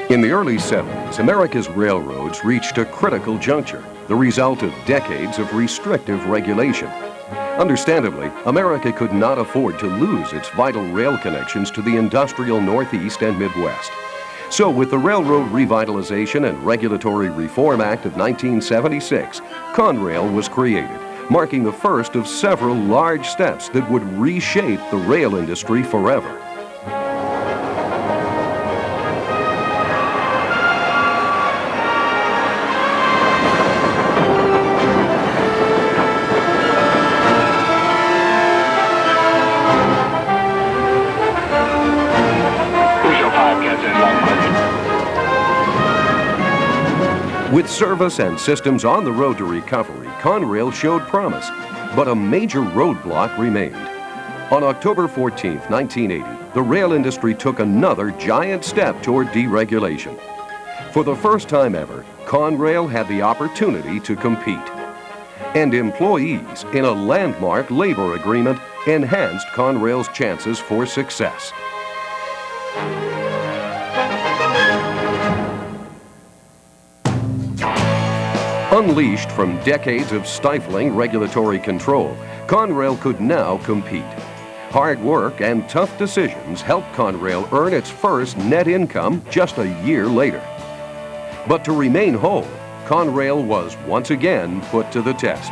In the early 70s, America's railroads reached a critical juncture, the result of decades of restrictive regulation. Understandably, America could not afford to lose its vital rail connections to the industrial Northeast and Midwest. So with the Railroad Revitalization and Regulatory Reform Act of 1976, Conrail was created, marking the first of several large steps that would reshape the rail industry forever. With service and systems on the road to recovery, Conrail showed promise, but a major roadblock remained. On October 14, 1980, the rail industry took another giant step toward deregulation. For the first time ever, Conrail had the opportunity to compete. And employees, in a landmark labor agreement, enhanced Conrail's chances for success. Unleashed from decades of stifling regulatory control, Conrail could now compete. Hard work and tough decisions helped Conrail earn its first net income just a year later. But to remain whole, Conrail was once again put to the test.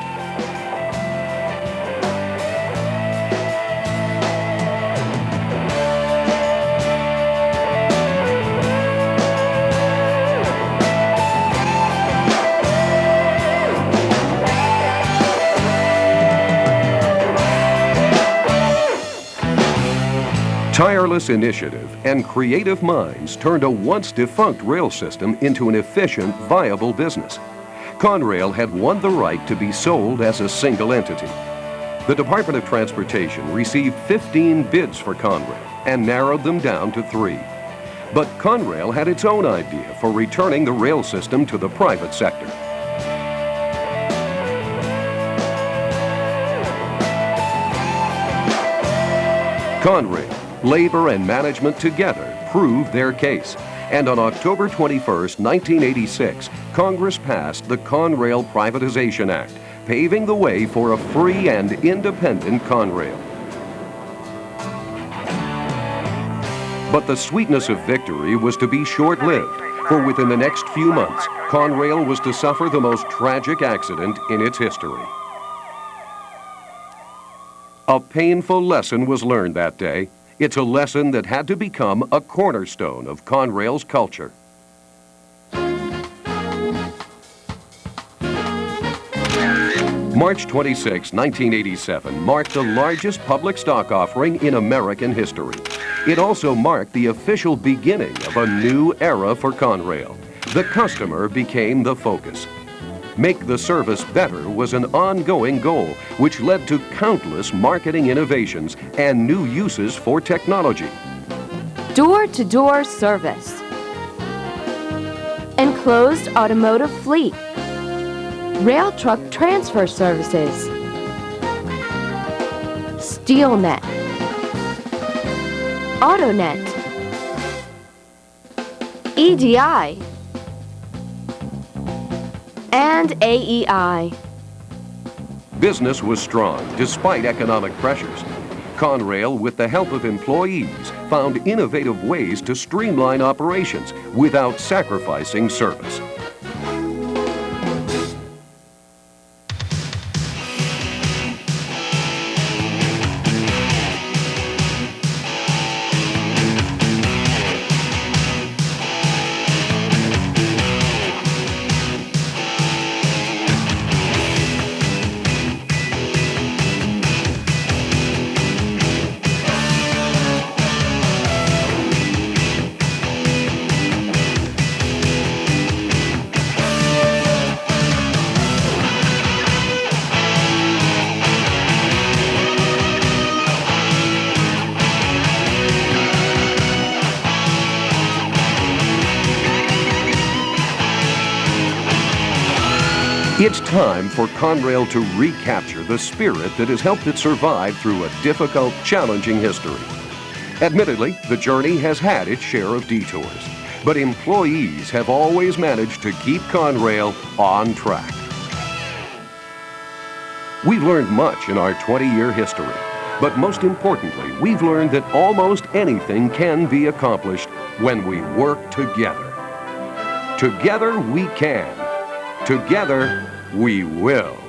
Tireless initiative and creative minds turned a once-defunct rail system into an efficient, viable business. Conrail had won the right to be sold as a single entity. The Department of Transportation received 15 bids for Conrail and narrowed them down to 3. But Conrail had its own idea for returning the rail system to the private sector. Conrail, labor and management together proved their case. And on October 21, 1986, Congress passed the Conrail Privatization Act, paving the way for a free and independent Conrail. But the sweetness of victory was to be short-lived, for within the next few months, Conrail was to suffer the most tragic accident in its history. A painful lesson was learned that day. It's a lesson that had to become a cornerstone of Conrail's culture. March 26, 1987 marked the largest public stock offering in American history. It also marked the official beginning of a new era for Conrail. The customer became the focus. Make the service better was an ongoing goal, which led to countless marketing innovations and new uses for technology. Door-to-door service. Enclosed automotive fleet. Rail truck transfer services. SteelNet. AutoNet. EDI. And AEI. Business was strong despite economic pressures. Conrail, with the help of employees, found innovative ways to streamline operations without sacrificing service. It's time for Conrail to recapture the spirit that has helped it survive through a difficult, challenging history. Admittedly, the journey has had its share of detours. but employees have always managed to keep Conrail on track. We've learned much in our 20-year history, but most importantly, we've learned that almost anything can be accomplished when we work together. Together we can. Together we will.